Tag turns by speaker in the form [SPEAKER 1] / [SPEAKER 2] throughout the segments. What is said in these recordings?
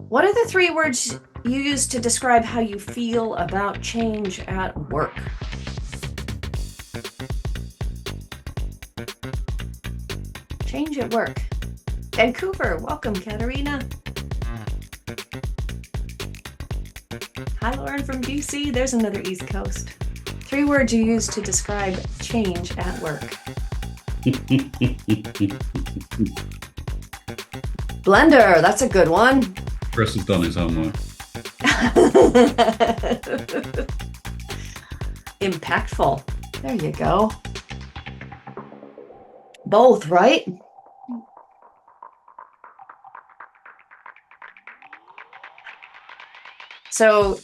[SPEAKER 1] What are the three words you use to describe how you feel about change at work? Change at work. Vancouver, welcome, Katerina. Hi, Lauren from BC. There's another East Coast. Three words you use to describe change at work. Blender, that's a good one.
[SPEAKER 2] Chris has done his homework.
[SPEAKER 1] Impactful. There you go. Both, right? So,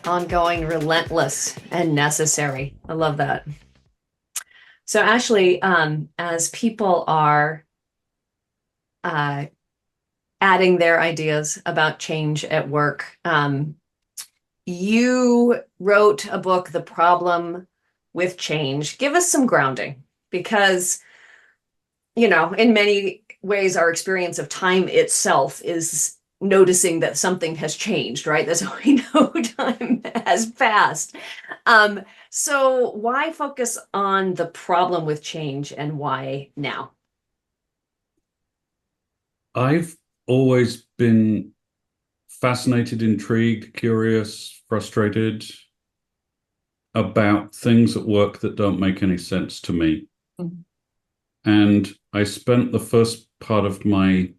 [SPEAKER 1] ongoing, relentless, and necessary. I love that. So, Ashley, as people are adding their ideas about change at work, you wrote a book, The Problem with Change. Give us some grounding because, in many ways, our experience of time itself is noticing that something has changed, right? That's how we know time has passed. So why focus on the problem with change and why now?
[SPEAKER 2] I've always been fascinated, intrigued, curious, frustrated about things at work that don't make any sense to me.
[SPEAKER 1] Mhm.
[SPEAKER 2] And I spent the first part of my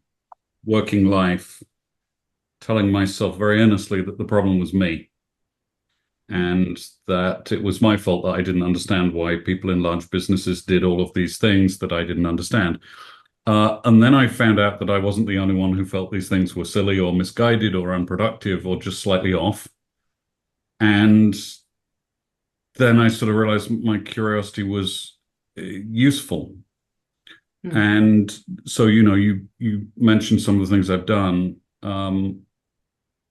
[SPEAKER 2] working life telling myself very earnestly that the problem was me and that it was my fault that I didn't understand why people in large businesses did all of these things that I didn't understand. And then I found out that I wasn't the only one who felt these things were silly or misguided or unproductive or just slightly off. And then I sort of realized my curiosity was useful.
[SPEAKER 1] Hmm.
[SPEAKER 2] And so, you mentioned some of the things I've done.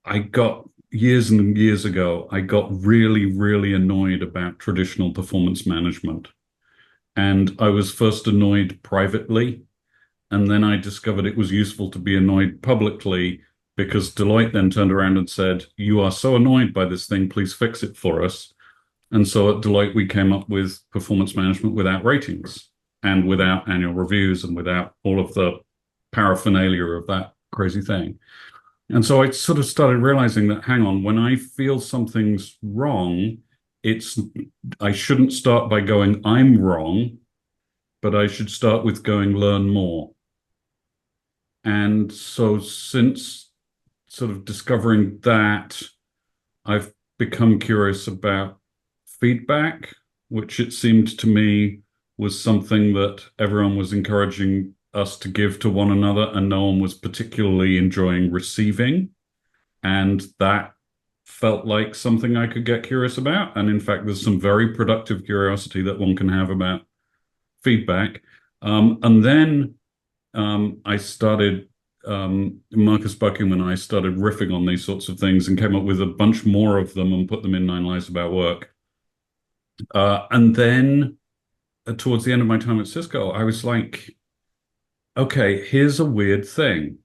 [SPEAKER 2] I got years and years ago, I got really, really annoyed about traditional performance management. And I was first annoyed privately. And then I discovered it was useful to be annoyed publicly because Deloitte then turned around and said, "You are so annoyed by this thing, please fix it for us." And so at Deloitte, we came up with performance management without ratings and without annual reviews and without all of the paraphernalia of that crazy thing. And so I sort of started realizing that, hang on, when I feel something's wrong, it's I shouldn't start by going, I'm wrong, but I should start with going, learn more. And so since sort of discovering that, I've become curious about feedback, which it seemed to me was something that everyone was encouraging us to give to one another, and no one was particularly enjoying receiving. And that felt like something I could get curious about. And in fact, there's some very productive curiosity that one can have about feedback. And then I started, Marcus Buckingham and I started riffing on these sorts of things and came up with a bunch more of them and put them in Nine Lies About Work. And then towards the end of my time at Cisco, I was like, okay, here's a weird thing.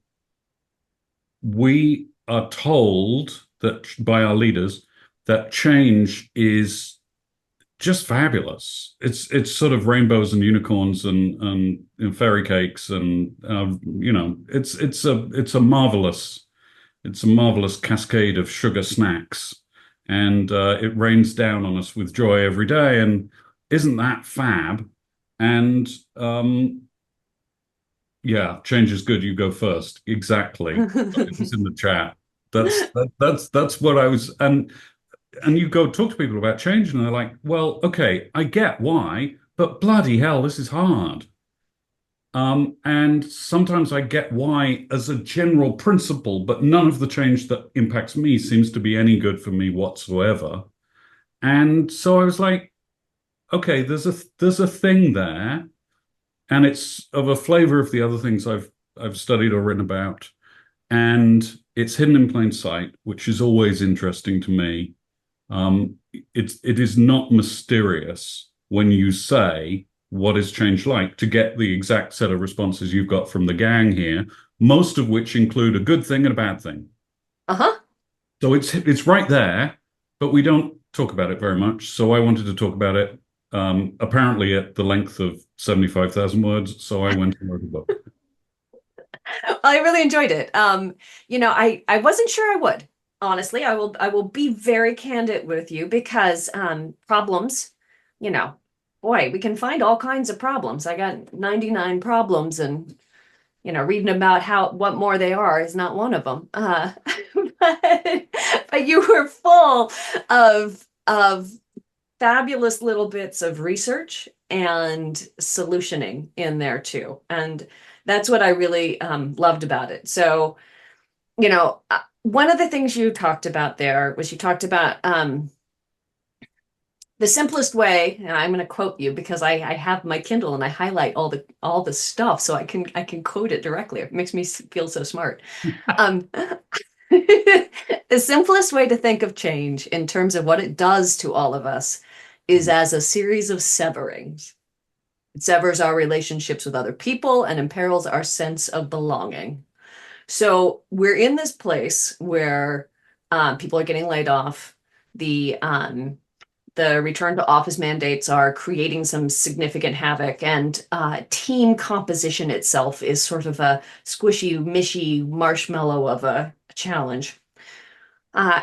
[SPEAKER 2] We are told that by our leaders that change is just fabulous. It's sort of rainbows and unicorns and fairy cakes and it's a marvelous cascade of sugar snacks, and it rains down on us with joy every day. And isn't that fab? And yeah, change is good. You go first. Exactly. It's in the chat. That's what I was. And you go talk to people about change, and they're like, "Well, okay, I get why, but bloody hell, this is hard." And sometimes I get why as a general principle, but none of the change that impacts me seems to be any good for me whatsoever. And so I was like, okay, there's a thing there, and it's of a flavor of the other things I've studied or written about, and it's hidden in plain sight, which is always interesting to me. It is not mysterious when you say what is change like to get the exact set of responses you've got from the gang here, most of which include a good thing and a bad thing.
[SPEAKER 1] Uh-huh.
[SPEAKER 2] So it's right there, but we don't talk about it very much. So I wanted to talk about it, apparently at the length of 75,000 words. So I went and wrote a book.
[SPEAKER 1] I really enjoyed it. I wasn't sure I would. Honestly, I will be very candid with you because problems, you know, boy, we can find all kinds of problems. I got 99 problems and reading about how what more they are is not one of them. But, but you were full of fabulous little bits of research and solutioning in there too. And that's what I really loved about it. So, one of the things you talked about there was you talked about the simplest way, and I'm going to quote you because I have my Kindle and I highlight all the stuff so I can quote it directly. It makes me feel so smart. Um, the simplest way to think of change in terms of what it does to all of us is as a series of severings. It severs our relationships with other people and imperils our sense of belonging. So we're in this place where people are getting laid off. The return to office mandates are creating some significant havoc, and team composition itself is sort of a squishy, mishy marshmallow of a challenge. Uh,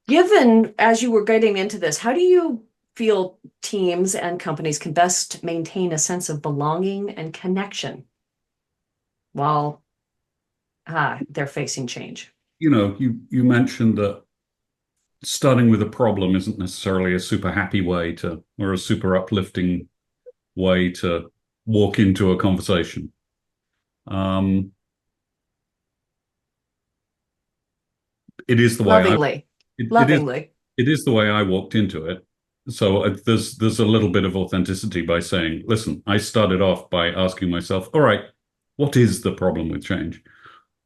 [SPEAKER 1] Given as you were getting into this, how do you feel teams and companies can best maintain a sense of belonging and connection while they're facing change?
[SPEAKER 2] You mentioned that starting with a problem isn't necessarily a super happy way to, or a super uplifting way to walk into a conversation. Um, it is the way I
[SPEAKER 1] Lovingly,
[SPEAKER 2] it is
[SPEAKER 1] lovingly.
[SPEAKER 2] it is the way I walked into it. So there's a little bit of authenticity by saying, listen, I started off by asking myself, all right, what is the problem with change?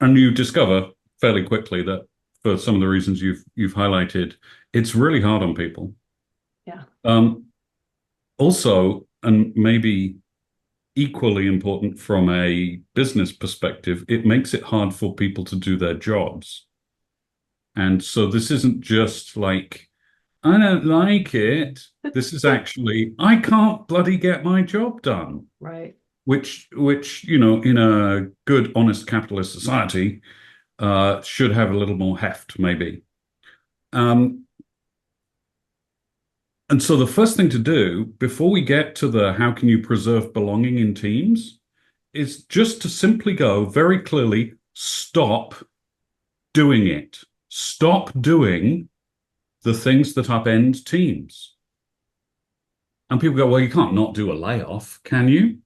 [SPEAKER 2] And you discover fairly quickly that for some of the reasons you've highlighted, it's really hard on people.
[SPEAKER 1] Yeah.
[SPEAKER 2] Um, Also, and maybe equally important from a business perspective, it makes it hard for people to do their jobs. And so this isn't just like, I don't like it. This is actually, I can't bloody get my job done,
[SPEAKER 1] Right.
[SPEAKER 2] which, in a good, honest capitalist society, should have a little more heft, maybe. Um, and so the first thing to do before we get to the how can you preserve belonging in teams is just to simply go very clearly, stop doing it. Stop doing the things that upend teams. And people go, well, you can't not do a layoff, can you?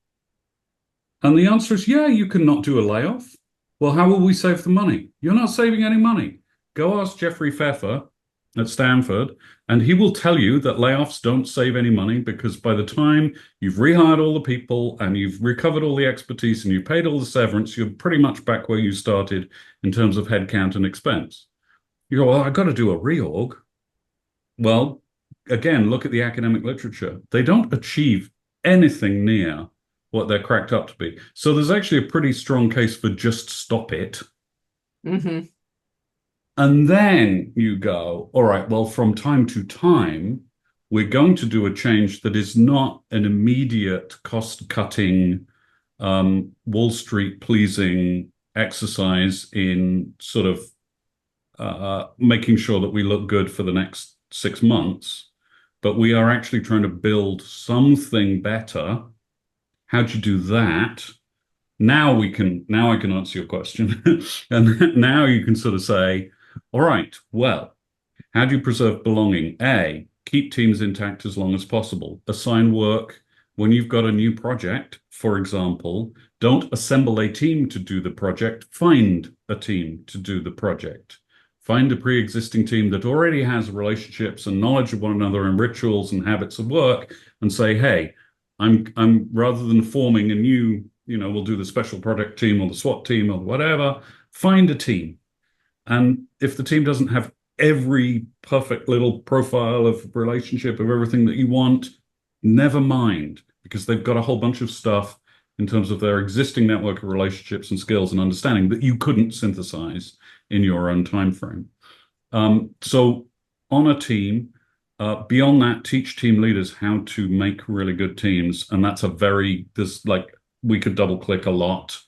[SPEAKER 2] And the answer is, yeah, you can not do a layoff. Well, how will we save the money? You're not saving any money. Go ask Jeffrey Pfeffer at Stanford, and he will tell you that layoffs don't save any money because by the time you've rehired all the people and you've recovered all the expertise and you've paid all the severance, you're pretty much back where you started in terms of headcount and expense. You go, well, I've got to do a reorg. Well, again, look at the academic literature. They don't achieve anything near what they're cracked up to be. So there's actually a pretty strong case for just stop it.
[SPEAKER 1] Mm-hmm.
[SPEAKER 2] And then you go, all right, well, from time to time, we're going to do a change that is not an immediate cost-cutting, Wall Street pleasing exercise in sort of making sure that we look good for the next 6 months, but we are actually trying to build something better. How'd you do that? Now I can answer your question. And now you can sort of say, all right, well, how do you preserve belonging? A, keep teams intact as long as possible. Assign work when you've got a new project, for example. Don't assemble a team to do the project. Find a team to do the project. Find a pre-existing team that already has relationships and knowledge of one another and rituals and habits of work and say, hey, I'm rather than forming a new, we'll do the special project team or the SWAT team or whatever, find a team. And if the team doesn't have every perfect little profile of relationship of everything that you want, never mind, because they've got a whole bunch of stuff in terms of their existing network of relationships and skills and understanding that you couldn't synthesize in your own time frame. So on a team, beyond that, teach team leaders how to make really good teams. And that's we could double click a lot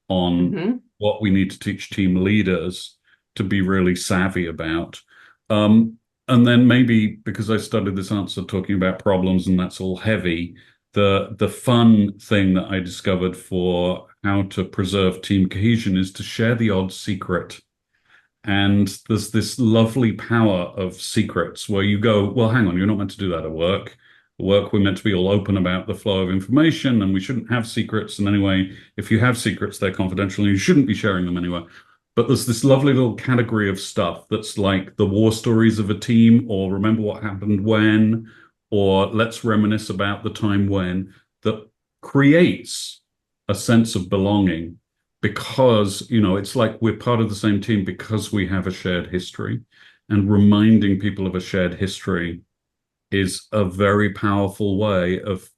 [SPEAKER 2] on what we need to teach team leaders to be really savvy about. And then maybe because I started this answer talking about problems and that's all heavy, the fun thing that I discovered for how to preserve team cohesion is to share the odd secret. And there's this lovely power of secrets where you go, well, hang on, you're not meant to do that at work. At work, we're meant to be all open about the flow of information and we shouldn't have secrets. And anyway, if you have secrets, they're confidential and you shouldn't be sharing them anywhere. But there's this lovely little category of stuff that's like the war stories of a team, or remember what happened when, or let's reminisce about the time when, that creates a sense of belonging because, it's like we're part of the same team because we have a shared history. And reminding people of a shared history is a very powerful way of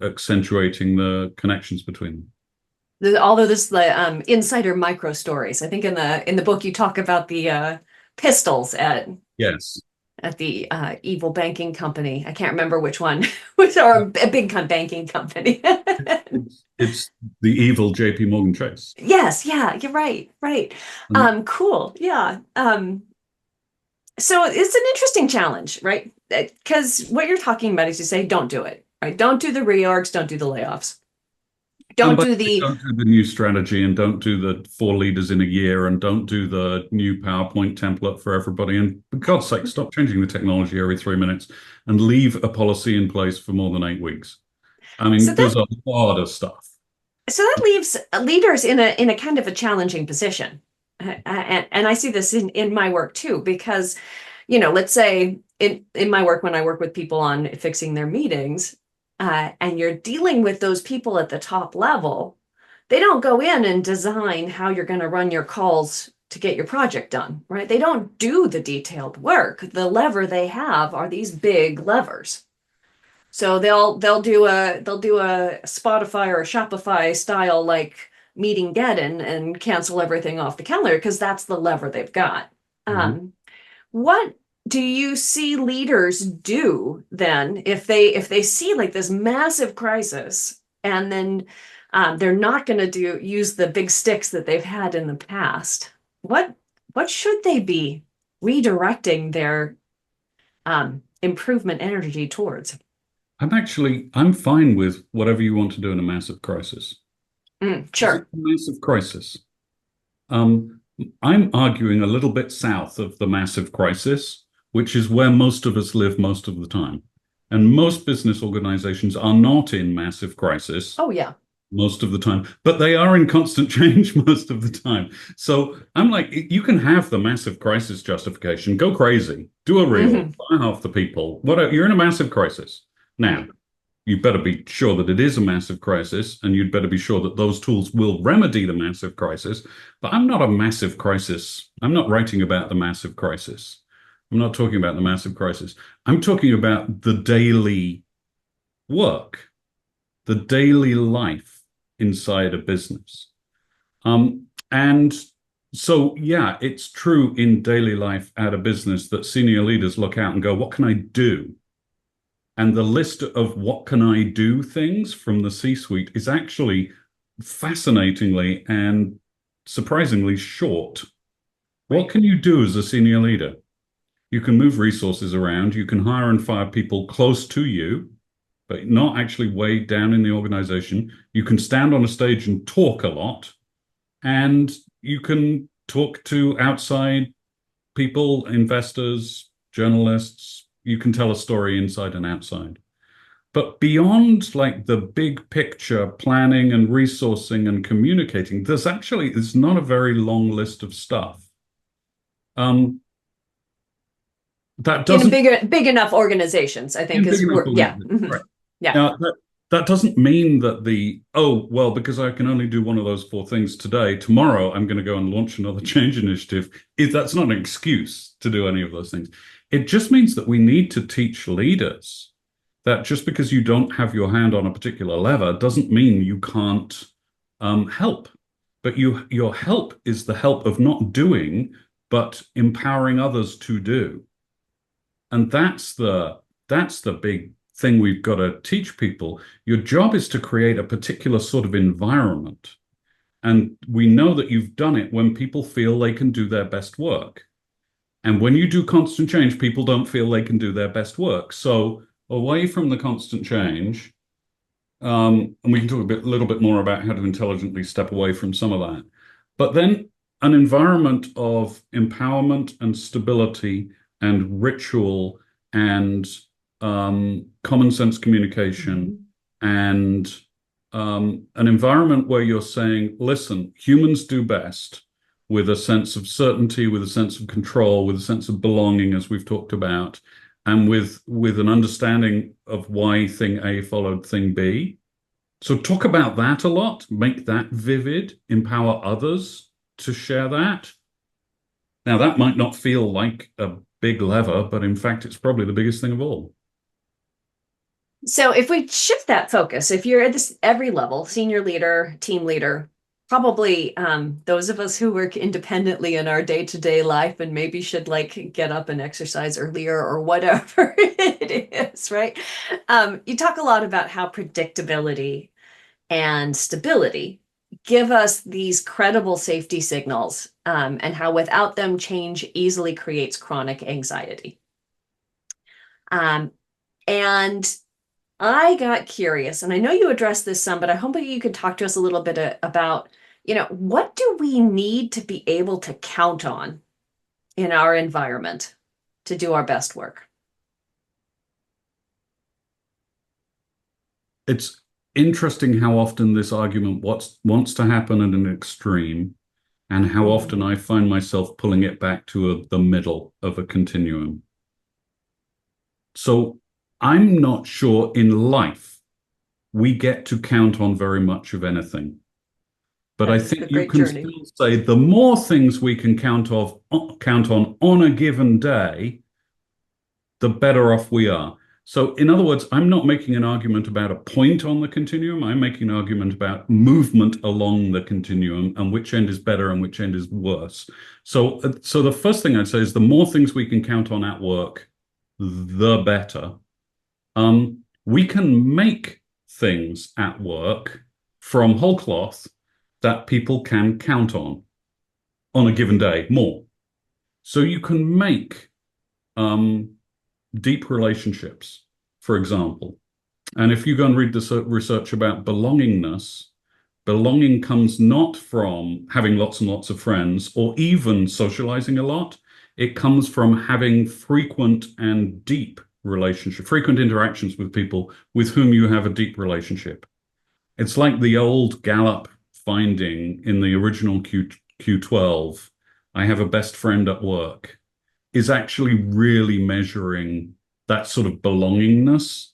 [SPEAKER 2] accentuating the connections between them.
[SPEAKER 1] Although this insider micro stories. I think in the book you talk about the pistols
[SPEAKER 2] Yes.
[SPEAKER 1] at the evil banking company. I can't remember which one, or a big banking company.
[SPEAKER 2] It's the evil JP Morgan Chase.
[SPEAKER 1] Yes, yeah, you're right. Cool. Yeah. So it's an interesting challenge, right? Because what you're talking about is you say, don't do it, right? Don't do the reorgs, don't do the layoffs. Don't do
[SPEAKER 2] the new strategy, and don't do the 4 leaders in a year, and don't do the new PowerPoint template for everybody. And for God's sake, stop changing the technology every 3 minutes and leave a policy in place for more than 8 weeks. I mean, there's a lot of stuff.
[SPEAKER 1] So that leaves leaders in a kind of a challenging position. And I see this in my work too, because, let's say in my work, when I work with people on fixing their meetings, and you're dealing with those people at the top level, they don't go in and design how you're going to run your calls to get your project done, right? They don't do the detailed work. The lever they have are these big levers. So they'll do a Spotify or a Shopify style like meeting Geddon and cancel everything off the calendar because that's the lever they've got. What do you see leaders do then if they see like this massive crisis and then they're not going to use the big sticks that they've had in the past? What should they be redirecting their improvement energy towards?
[SPEAKER 2] I'm fine with whatever you want to do in a massive crisis.
[SPEAKER 1] Sure.
[SPEAKER 2] It's a massive crisis. I'm arguing a little bit south of the massive crisis, which is where most of us live most of the time. And most business organizations are not in massive crisis.
[SPEAKER 1] Oh, yeah.
[SPEAKER 2] Most of the time, but they are in constant change most of the time. So I'm like, you can have the massive crisis justification, go crazy, do a real, fire half the people. You're in a massive crisis. Now, you better be sure that it is a massive crisis, and you'd better be sure that those tools will remedy the massive crisis. But I'm not a massive crisis. I'm not writing about the massive crisis. I'm not talking about the massive crisis. I'm talking about the daily work, the daily life inside a business. And so, yeah, it's true in daily life at a business that senior leaders look out and go, what can I do? And the list of what can I do things from the C-suite is actually fascinatingly and surprisingly short. What can you do as a senior leader? You can move resources around. You can hire and fire people close to you, but not actually way down in the organization. You can stand on a stage and talk a lot, and you can talk to outside people, investors, journalists. You can tell a story inside and outside. But beyond like the big picture planning and resourcing and communicating, there's not a very long list of stuff. That doesn't
[SPEAKER 1] in big enough organizations, I think is yeah.
[SPEAKER 2] Right. Yeah. Now, that doesn't mean that because I can only do one of those 4 things today, tomorrow I'm going to go and launch another change initiative. That's not an excuse to do any of those things. It just means that we need to teach leaders that just because you don't have your hand on a particular lever doesn't mean you can't help. But your help is the help of not doing, but empowering others to do. And that's the big thing we've got to teach people. Your job is to create a particular sort of environment. And we know that you've done it when people feel they can do their best work. And when you do constant change, people don't feel they can do their best work. So away from the constant change, and we can talk a little bit more about how to intelligently step away from some of that. But then an environment of empowerment and stability and ritual and common sense communication and an environment where you're saying, listen, humans do best with a sense of certainty, with a sense of control, with a sense of belonging, as we've talked about, and with an understanding of why thing A followed thing B. So talk about that a lot, make that vivid, empower others to share that. Now, that might not feel like a big lever, but in fact, it's probably the biggest thing of all.
[SPEAKER 1] So if we shift that focus, if you're at this every level, senior leader, team leader, probably those of us who work independently in our day-to-day life and maybe should like get up and exercise earlier or whatever it is, right? You talk a lot about how predictability and stability give us these credible safety signals, and how without them, change easily creates chronic anxiety. And I got curious, and I know you addressed this some, but I hope you could talk to us a little bit about, what do we need to be able to count on in our environment to do our best work?
[SPEAKER 2] It's interesting how often this argument wants to happen at an extreme, and how often I find myself pulling it back to the middle of a continuum. So I'm not sure in life we get to count on very much of anything. But I think you can still say the more things we can count on a given day, the better off we are. So in other words, I'm not making an argument about a point on the continuum. I'm making an argument about movement along the continuum and which end is better and which end is worse. So the first thing I'd say is the more things we can count on at work, the better. We can make things at work from whole cloth that people can count on a given day more. So you can make deep relationships, for example. And if you go and read the research about belongingness, belonging comes not from having lots and lots of friends or even socializing a lot. It comes from having frequent and deep frequent interactions with people with whom you have a deep relationship. It's like the old Gallup finding in the original Q12, I have a best friend at work, is actually really measuring that sort of belongingness.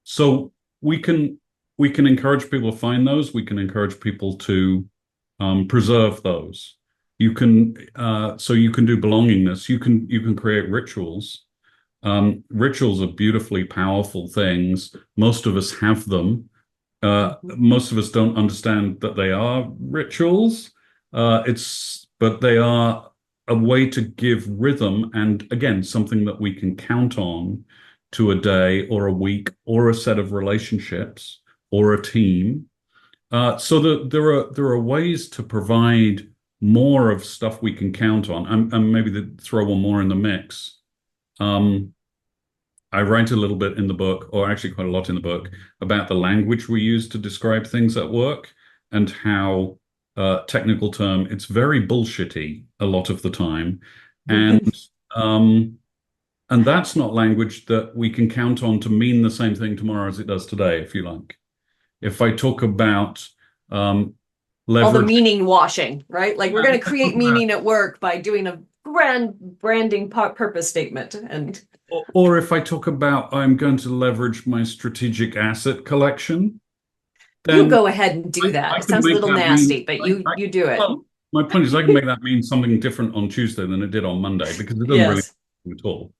[SPEAKER 2] So we can encourage people to find those. We can encourage people to preserve those. You can so you can do belongingness. You can create rituals. Rituals are beautifully powerful things. Most of us have them. Most of us don't understand that they are rituals. But they are a way to give rhythm and, again, something that we can count on to a day or a week or a set of relationships or a team. So that there are ways to provide more of stuff we can count on, and maybe throw one more in the mix. I write a little bit in the book, or actually quite a lot in the book, about the language we use to describe things at work and how, technical term, it's very bullshitty a lot of the time. And that's not language that we can count on to mean the same thing tomorrow as it does today, if you like. If I talk about
[SPEAKER 1] all the meaning washing, right? Like we're going to create meaning at work by doing a grand branding purpose statement. Or
[SPEAKER 2] if I talk about I'm going to leverage my strategic asset collection, then
[SPEAKER 1] you go ahead and do that. It sounds a little nasty, but you do it.
[SPEAKER 2] Well, my point is I can make that mean something different on Tuesday than it did on Monday because it doesn't really at all.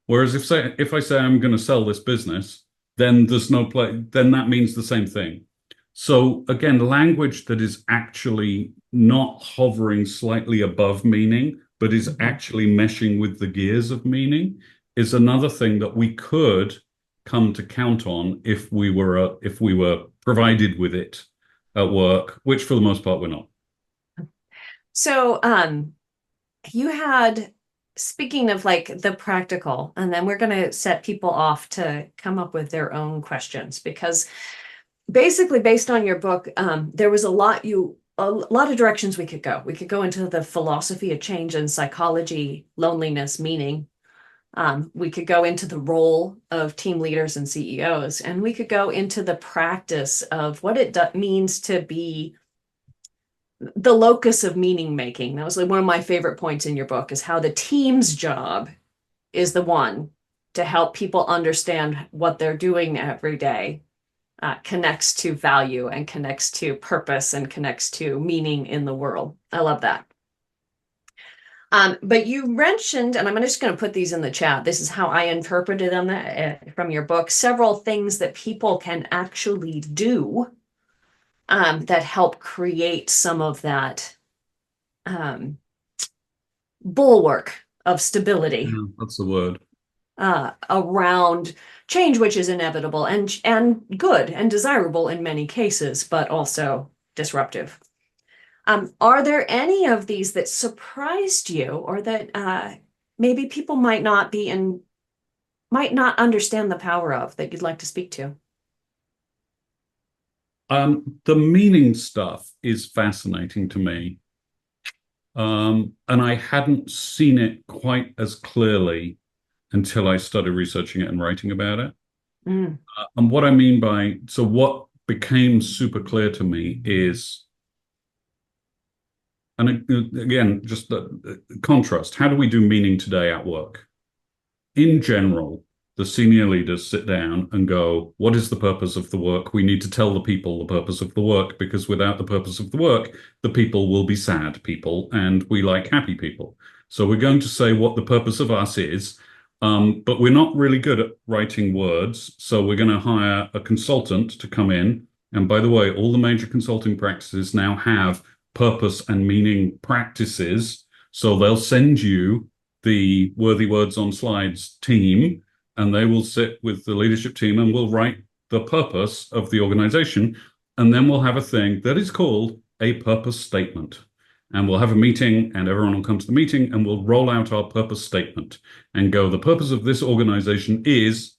[SPEAKER 2] Whereas if I say I'm going to sell this business, then there's no play, then that means the same thing. So again, language that is actually not hovering slightly above meaning, but is
[SPEAKER 1] Mhm.
[SPEAKER 2] actually meshing with the gears of meaning is another thing that we could come to count on if we were provided with it at work, which for the most part we're not.
[SPEAKER 1] So, you had, speaking of like the practical, and then we're going to set people off to come up with their own questions because basically based on your book, there was a lot of directions we could go. We could go into the philosophy of change and psychology, loneliness, meaning. We could go into the role of team leaders and CEOs, and we could go into the practice of what it means to be the locus of meaning making. That was like one of my favorite points in your book is how the team's job is the one to help people understand what they're doing every day connects to value and connects to purpose and connects to meaning in the world. I love that. But you mentioned, and I'm just going to put these in the chat. This is how I interpreted them from your book. Several things that people can actually do that help create some of that um, bulwark of stability
[SPEAKER 2] Yeah, that's the word.
[SPEAKER 1] around change, which is inevitable and good and desirable in many cases, but also disruptive. Are there any of these that surprised you, or that maybe people might not understand the power of that you'd like to speak to?
[SPEAKER 2] The meaning stuff is fascinating to me. And I hadn't seen it quite as clearly until I started researching it and writing about it.
[SPEAKER 1] Mm,
[SPEAKER 2] And what I mean by, so what became super clear to me is, and again, just the contrast. How do we do meaning today at work? In general, the senior leaders sit down and go, what is the purpose of the work? We need to tell the people the purpose of the work, because without the purpose of the work, the people will be sad people and we like happy people. So we're going to say what the purpose of us is, but we're not really good at writing words. So we're going to hire a consultant to come in. And by the way, all the major consulting practices now have purpose and meaning practices. So they'll send you the Worthy Words on Slides team, and they will sit with the leadership team and will write the purpose of the organization. And then we'll have a thing that is called a purpose statement. And we'll have a meeting, and everyone will come to the meeting, and we'll roll out our purpose statement and go, the purpose of this organization is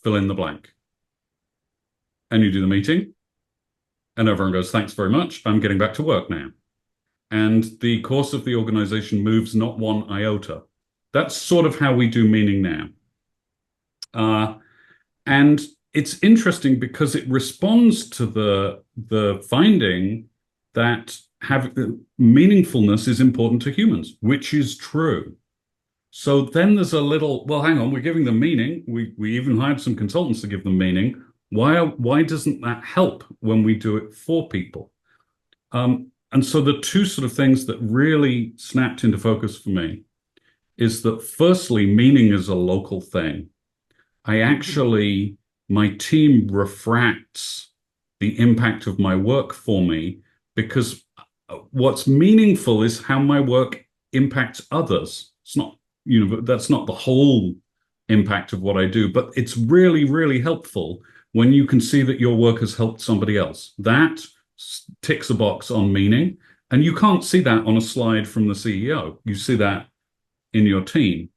[SPEAKER 2] fill in the blank. And you do the meeting, and everyone goes, thanks very much. I'm getting back to work now. And the course of the organization moves not one iota. That's sort of how we do meaning now. And it's interesting because it responds to the finding that meaningfulness is important to humans, which is true. So then there's a little, well, hang on, we're giving them meaning. We even hired some consultants to give them meaning. Why doesn't that help when we do it for people? And so the two sort of things that really snapped into focus for me is that firstly, meaning is a local thing. I actually, my team refracts the impact of my work for me, because what's meaningful is how my work impacts others. It's not, that's not the whole impact of what I do, but it's really, really helpful when you can see that your work has helped somebody else. That ticks a box on meaning. And you can't see that on a slide from the CEO. You see that in your team.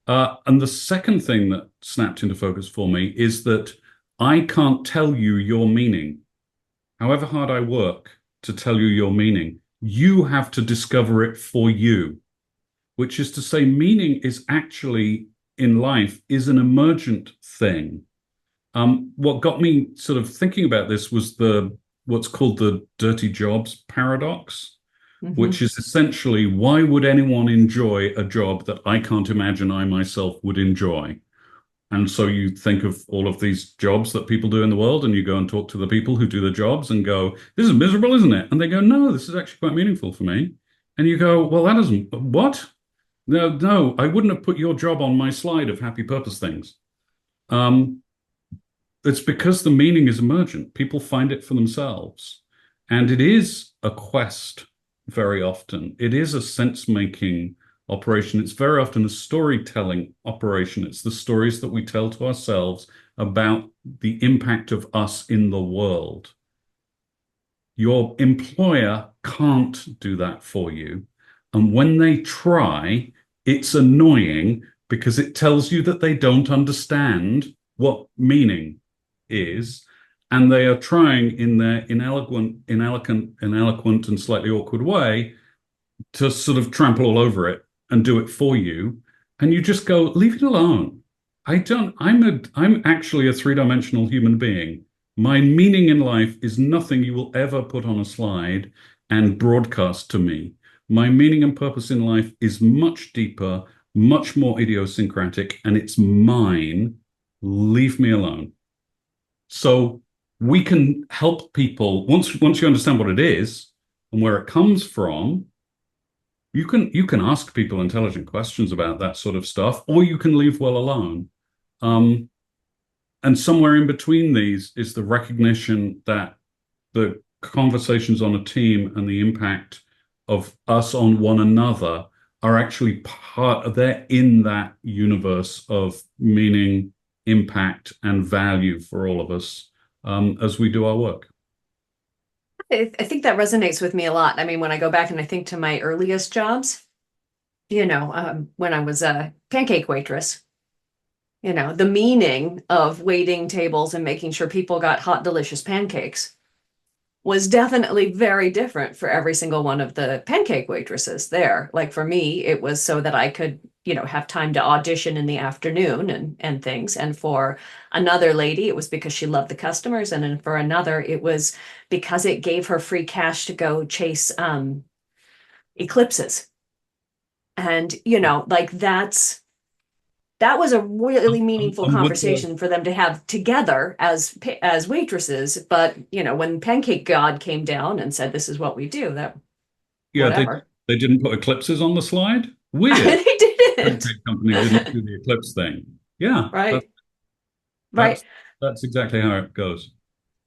[SPEAKER 2] And the second thing that snapped into focus for me is that I can't tell you your meaning. However hard I work to tell you your meaning, you have to discover it for you, which is to say, meaning is actually in life is an emergent thing. What got me sort of thinking about this was what's called the dirty jobs paradox,
[SPEAKER 1] mm-hmm.
[SPEAKER 2] which is essentially, why would anyone enjoy a job that I can't imagine I myself would enjoy? And so you think of all of these jobs that people do in the world, and you go and talk to the people who do the jobs and go, this is miserable, isn't it? And they go, no, this is actually quite meaningful for me. And you go, well, that doesn't, what? No, I wouldn't have put your job on my slide of happy purpose things. it's because the meaning is emergent. People find it for themselves. And it is a quest very often. It is a sense-making operation. It's very often a storytelling operation. It's the stories that we tell to ourselves about the impact of us in the world. Your employer can't do that for you. And when they try, it's annoying because it tells you that they don't understand what meaning is. And they are trying in their ineloquent and slightly awkward way to sort of trample all over it and do it for you. And you just go, leave it alone. I'm actually a three-dimensional human being. My meaning in life is nothing you will ever put on a slide and broadcast to me. My meaning and purpose in life is much deeper, much more idiosyncratic, and it's mine. Leave me alone. So we can help people once you understand what it is and where it comes from. You can ask people intelligent questions about that sort of stuff, or you can leave well alone. And somewhere in between these is the recognition that the conversations on a team and the impact of us on one another are actually they're in that universe of meaning, impact, and value for all of us as we do our work.
[SPEAKER 1] I think that resonates with me a lot. I mean, when I go back and I think to my earliest jobs, when I was a pancake waitress, the meaning of waiting tables and making sure people got hot, delicious pancakes was definitely very different for every single one of the pancake waitresses there. Like for me, it was so that I could, have time to audition in the afternoon and things. And for another lady, it was because she loved the customers. And then for another, it was because it gave her free cash to go chase eclipses. And, that was a really meaningful conversation for them to have together as waitresses. But, when Pancake God came down and said, this is what we do, whatever.
[SPEAKER 2] They didn't put eclipses on the slide? Weird.
[SPEAKER 1] They didn't.
[SPEAKER 2] Pancake company didn't do the eclipse thing. Yeah.
[SPEAKER 1] Right. Right.
[SPEAKER 2] That's exactly how it goes.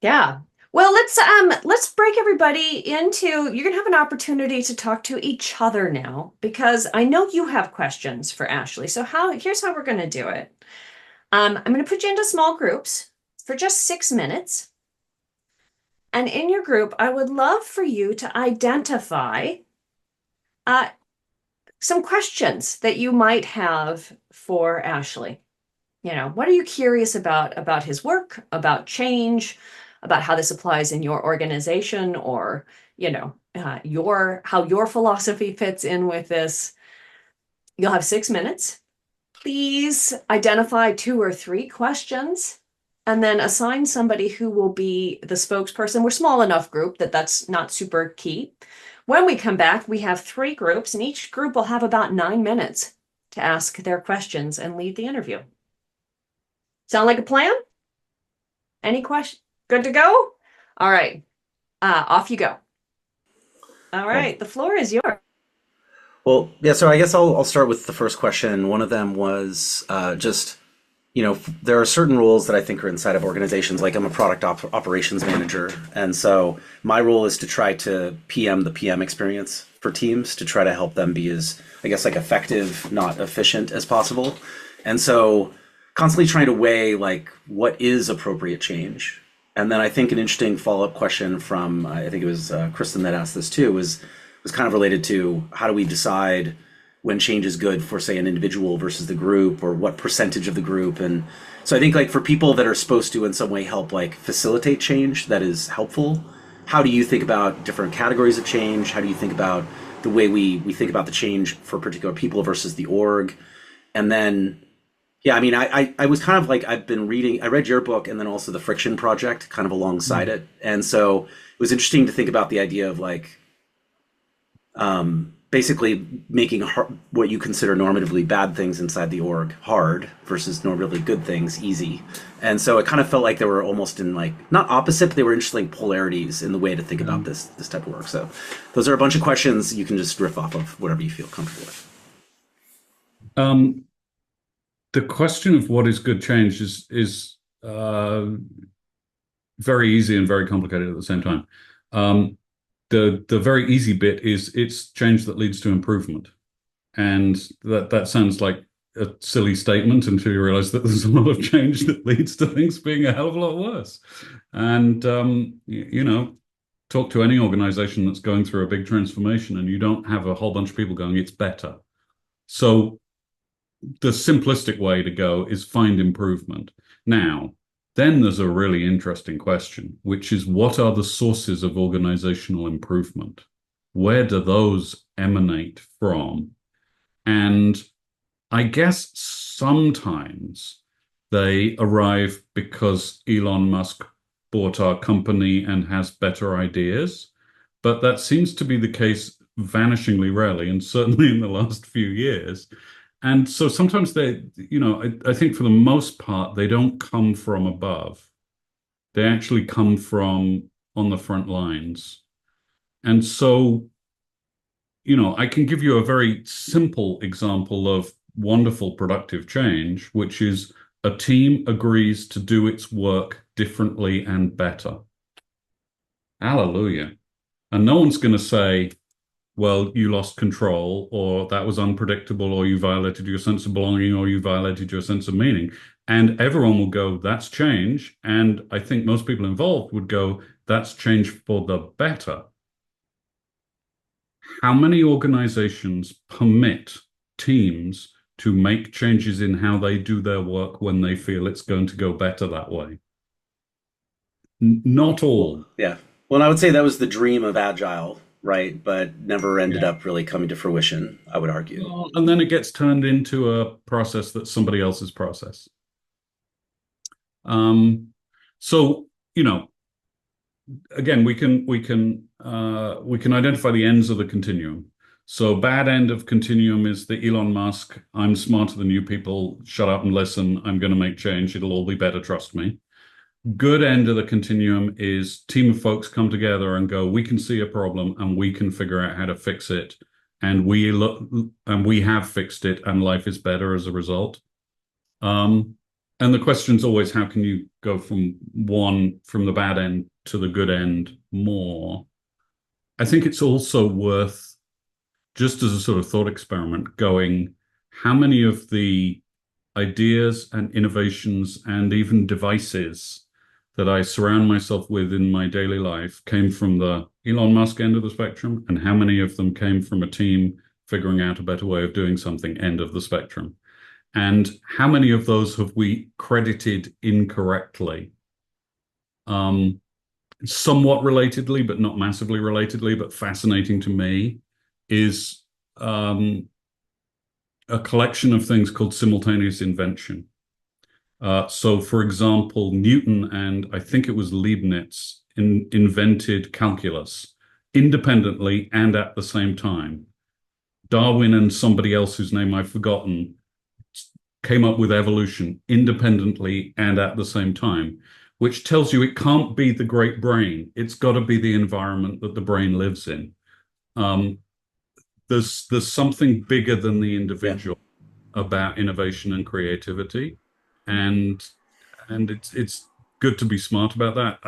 [SPEAKER 1] Yeah. Well, let's break everybody into, you're gonna have an opportunity to talk to each other now, because I know you have questions for Ashley. So here's how we're gonna do it. I'm gonna put you into small groups for just 6 minutes. And in your group, I would love for you to identify some questions that you might have for Ashley. What are you curious about his work, about change, about how this applies in your organization, or, how your philosophy fits in with this? You'll have 6 minutes. Please identify 2 or 3 questions and then assign somebody who will be the spokesperson. We're a small enough group that's not super key. When we come back, we have 3 groups, and each group will have about 9 minutes to ask their questions and lead the interview. Sound like a plan? Any question? Good to go? All right. Off you go. All right. The floor is yours.
[SPEAKER 3] Well, yeah, so I guess I'll start with the first question. One of them was there are certain roles that I think are inside of organizations. Like I'm a product operations manager. And so my role is to try to PM the PM experience for teams, to try to help them be as, effective, not efficient as possible. And so constantly trying to weigh what is appropriate change. And then I think an interesting follow-up question from, I think it was Kristen that asked this too, was kind of related to how do we decide when change is good for, say, an individual versus the group, or what percentage of the group. And so I think for people that are supposed to in some way help facilitate change that is helpful, how do you think about different categories of change? How do you think about the way we think about the change for particular people versus the org? And then, yeah, I mean, I was kind of I read your book and then also the Friction Project kind of alongside it. And so it was interesting to think about the idea of basically making what you consider normatively bad things inside the org hard versus normatively good things easy. And so it kind of felt like they were almost in not opposite, but they were interesting polarities in the way to think about this type of work. So those are a bunch of questions. You can just riff off of whatever you feel comfortable with.
[SPEAKER 2] The question of what is good change is very easy and very complicated at the same time. The very easy bit is it's change that leads to improvement. And that sounds like a silly statement until you realize that there's a lot of change that leads to things being a hell of a lot worse. And talk to any organization that's going through a big transformation and you don't have a whole bunch of people going, it's better. So the simplistic way to go is find improvement. Now, then there's a really interesting question, which is what are the sources of organizational improvement? Where do those emanate from? And I guess sometimes they arrive because Elon Musk bought our company and has better ideas, but that seems to be the case vanishingly rarely, and certainly in the last few years. And so sometimes I think for the most part, they don't come from above. They actually come from on the front lines. And so, I can give you a very simple example of wonderful productive change, which is a team agrees to do its work differently and better. Hallelujah. And no one's going to say, well, you lost control, or that was unpredictable, or you violated your sense of belonging, or you violated your sense of meaning. And everyone will go, that's change. And I think most people involved would go, that's change for the better. How many organizations permit teams to make changes in how they do their work when they feel it's going to go better that way? Not all.
[SPEAKER 3] Yeah. Well, I would say that was the dream of Agile, right? But never ended up really coming to fruition, I would argue.
[SPEAKER 2] Well, and then it gets turned into a process that's somebody else's process. So, again, we can identify the ends of the continuum. So bad end of continuum is the Elon Musk, I'm smarter than you people, shut up and listen, I'm going to make change, it'll all be better, trust me. Good end of the continuum is team of folks come together and go, we can see a problem and we can figure out how to fix it. And we have fixed it and life is better as a result. And the question's always, how can you go from the bad end to the good end more? I think it's also worth, just as a sort of thought experiment, going, how many of the ideas and innovations and even devices that I surround myself with in my daily life came from the Elon Musk end of the spectrum, and how many of them came from a team figuring out a better way of doing something end of the spectrum? And how many of those have we credited incorrectly? Somewhat relatedly, but not massively relatedly, but fascinating to me, is a collection of things called simultaneous invention. So, for example, Newton and I think it was Leibniz invented calculus independently and at the same time. Darwin and somebody else whose name I've forgotten came up with evolution independently and at the same time, which tells you it can't be the great brain. It's got to be the environment that the brain lives in. There's something bigger than the individual about innovation and creativity, and it's good to be smart about that.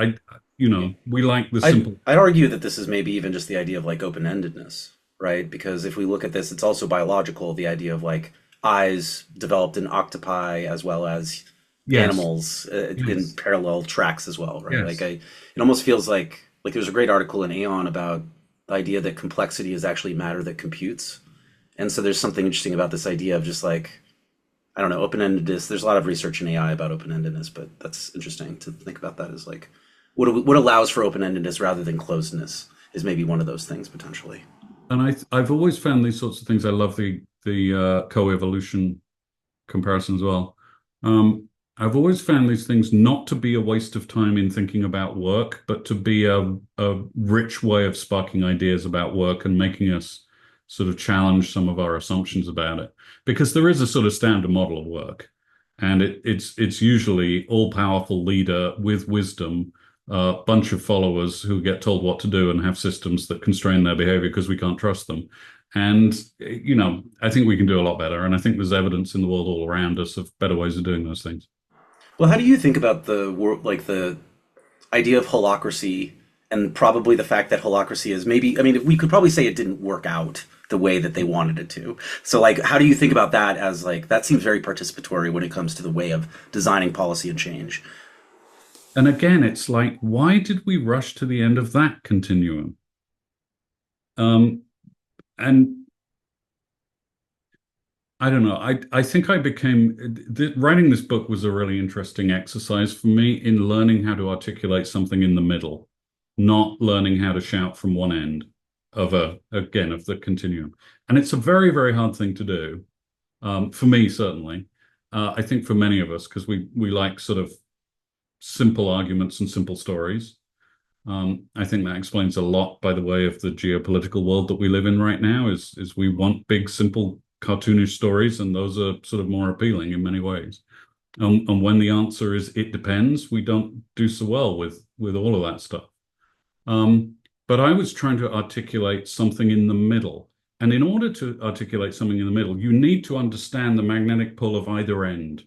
[SPEAKER 2] We like the simple.
[SPEAKER 3] I'd argue that this is maybe even just the idea of like open-endedness, right? Because if we look at this, it's also biological, the idea of like eyes developed in octopi as well as animals in parallel tracks as well, right? Like it almost feels like there's a great article in Aeon about the idea that complexity is actually matter that computes. And so there's something interesting about this idea of just like, I don't know, open-endedness. There's a lot of research in AI about open-endedness, but that's interesting to think about that as like, what allows for open-endedness rather than closedness is maybe one of those things potentially.
[SPEAKER 2] And I've always found these sorts of things. I love the co-evolution comparison as well. I've always found these things not to be a waste of time in thinking about work, but to be a rich way of sparking ideas about work and making us sort of challenge some of our assumptions about it. Because there is a sort of standard model of work, and it's usually all-powerful leader with wisdom, a bunch of followers who get told what to do and have systems that constrain their behavior because we can't trust them. And, I think we can do a lot better. And I think there's evidence in the world all around us of better ways of doing those things.
[SPEAKER 3] Well, how do you think about the like the idea of holacracy and probably the fact that holacracy is maybe, I mean, we could probably say it didn't work out the way that they wanted it to. So like, how do you think about that as like, that seems very participatory when it comes to the way of designing policy and change?
[SPEAKER 2] And again, it's like, why did we rush to the end of that continuum? And I don't know. I think I became writing this book was a really interesting exercise for me in learning how to articulate something in the middle, not learning how to shout from one end of of the continuum. And it's a very, very hard thing to do, for me, certainly. I think for many of us, because we like sort of simple arguments and simple stories. I think that explains a lot, by the way, of the geopolitical world that we live in right now, is we want big, simple, cartoonish stories, and those are sort of more appealing in many ways. And when the answer is it depends, we don't do so well with all of that stuff. But I was trying to articulate something in the middle. And in order to articulate something in the middle, you need to understand the magnetic pull of either end.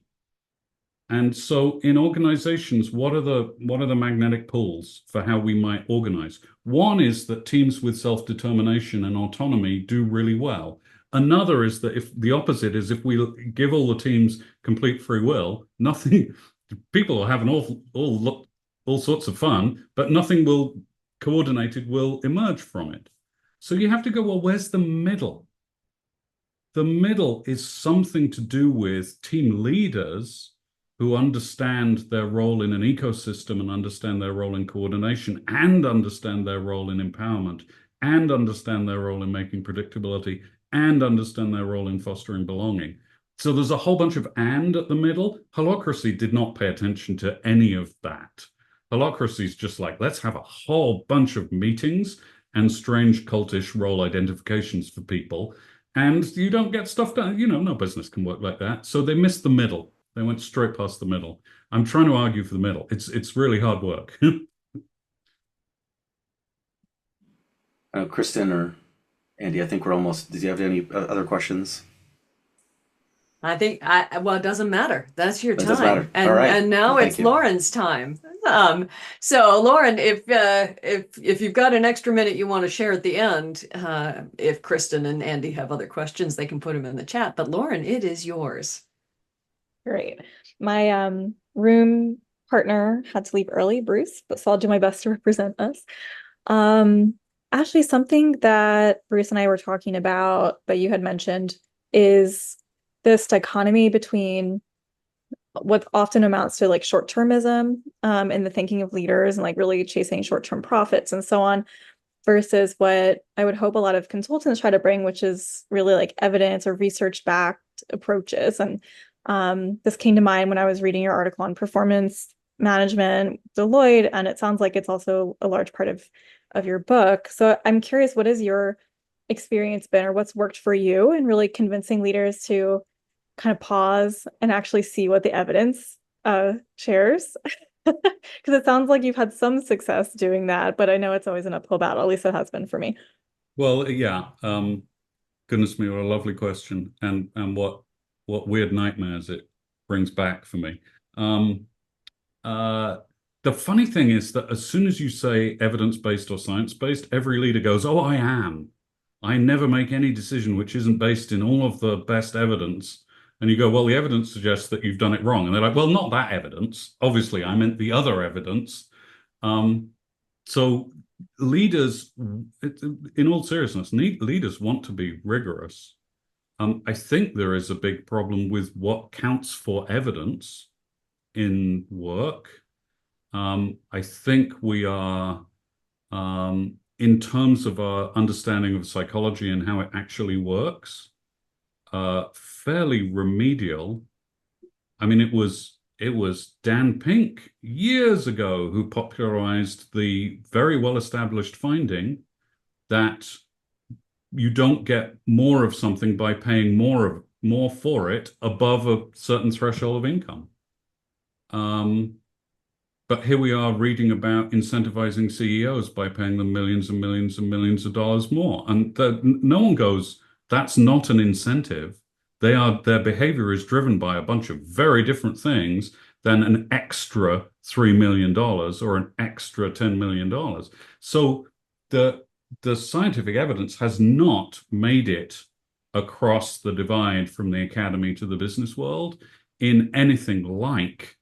[SPEAKER 2] And so in organizations, what are the magnetic pulls for how we might organize? One is that teams with self-determination and autonomy do really well. Another is that if the opposite is if we give all the teams complete free will, nothing, people will have all sorts of fun, but nothing will coordinated will emerge from it. So you have to go, well, where's the middle? The middle is something to do with team leaders who understand their role in an ecosystem and understand their role in coordination and understand their role in empowerment and understand their role in making predictability and understand their role in fostering belonging. So there's a whole bunch of and at the middle. Holacracy did not pay attention to any of that. Holacracy is just like, let's have a whole bunch of meetings and strange cultish role identifications for people. And you don't get stuff done. You know, no business can work like that. So they missed the middle. They went straight past the middle. I'm trying to argue for the middle. It's really hard work.
[SPEAKER 3] Kristen or Andy, I think we're almost, did you have any other questions?
[SPEAKER 1] I think well, it doesn't matter. That's your
[SPEAKER 3] It doesn't
[SPEAKER 1] time.
[SPEAKER 3] matter.
[SPEAKER 1] And
[SPEAKER 3] All right.
[SPEAKER 1] and now
[SPEAKER 3] Well, thank
[SPEAKER 1] it's
[SPEAKER 3] you.
[SPEAKER 1] Lauren's time. So Lauren, if you've got an extra minute you want to share at the end, if Kristen and Andy have other questions, they can put them in the chat. But Lauren, it is yours.
[SPEAKER 4] Great. My room partner had to leave early, Bruce, but so I'll do my best to represent us. Actually, something that Bruce and I were talking about, but you had mentioned, is this dichotomy between what often amounts to like short-termism in the thinking of leaders and like really chasing short-term profits and so on, versus what I would hope a lot of consultants try to bring, which is really like evidence or research-backed approaches. And this came to mind when I was reading your article on performance management, Deloitte, and it sounds like it's also a large part of your book. So I'm curious, what has your experience been, or what's worked for you in really convincing leaders to kind of pause and actually see what the evidence shares? Because it sounds like you've had some success doing that, but I know it's always an uphill battle. At least it has been for me.
[SPEAKER 2] Well, yeah. Goodness me, what a lovely question, and what weird nightmares it brings back for me. The funny thing is that as soon as you say evidence-based or science-based, every leader goes, "Oh, I am. I never make any decision which isn't based in all of the best evidence." And you go, "Well, the evidence suggests that you've done it wrong." And they're like, "Well, not that evidence. Obviously, I meant the other evidence." So leaders, in all seriousness, leaders want to be rigorous. I think there is a big problem with what counts for evidence in work. I think we are, in terms of our understanding of psychology and how it actually works, fairly remedial. I mean, it was Dan Pink years ago who popularized the very well-established finding that you don't get more of something by paying more for it above a certain threshold of income. But here we are reading about incentivizing CEOs by paying them millions and millions and millions of dollars more. And no one goes, that's not an incentive. Their behavior is driven by a bunch of very different things than an extra $3 million or an extra $10 million. So the scientific evidence has not made it across the divide from the academy to the business world in anything like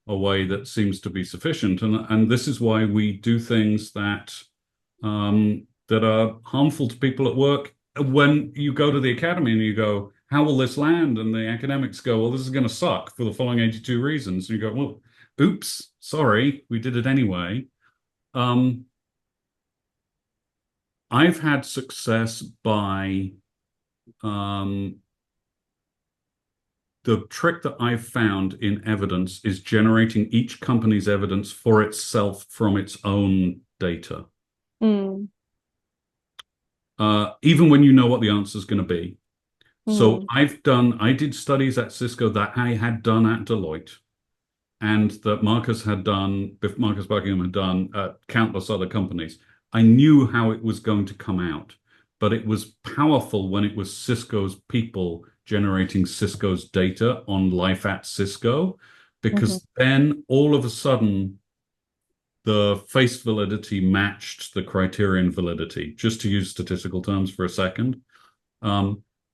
[SPEAKER 2] a way that seems to be sufficient. And this is why we do things that that are harmful to people at work. When you go to the academy and you go, how will this land? And the academics go, well, this is going to suck for the following 82 reasons. And you go, well, oops, sorry, we did it anyway. I've had success by the trick that I've found in evidence is generating each company's evidence for itself from its own data. Even when you know what the answer is going to be. So I did studies at Cisco that I had done at Deloitte and that Marcus Buckingham had done at countless other companies. I knew how it was going to come out, but it was powerful when it was Cisco's people generating Cisco's data on life at Cisco, because then all of a sudden the face validity matched the criterion validity, just to use statistical terms for a second.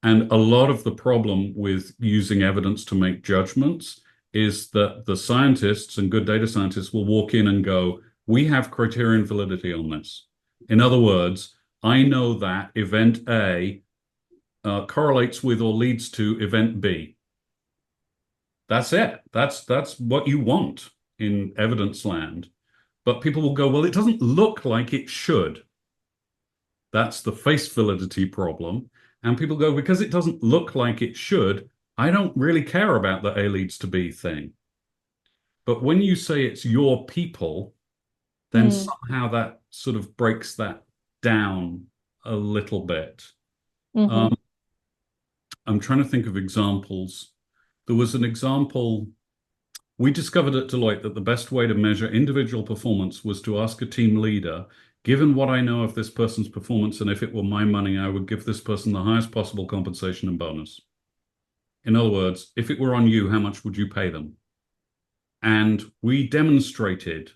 [SPEAKER 2] And a lot of the problem with using evidence to make judgments is that the scientists and good data scientists will walk in and go, we have criterion validity on this. In other words, I know that event A correlates with or leads to event B. That's it. That's what you want in evidence land. But people will go, well, it doesn't look like it should. That's the face validity problem. And people go, because it doesn't look like it should, I don't really care about the A leads to B thing. But when you say it's your people, then somehow that sort of breaks that down a little bit. I'm trying to think of examples. There was an example. We discovered at Deloitte that the best way to measure individual performance was to ask a team leader, given what I know of this person's performance, and if it were my money, I would give this person the highest possible compensation and bonus. In other words, if it were on you, how much would you pay them? And we demonstrated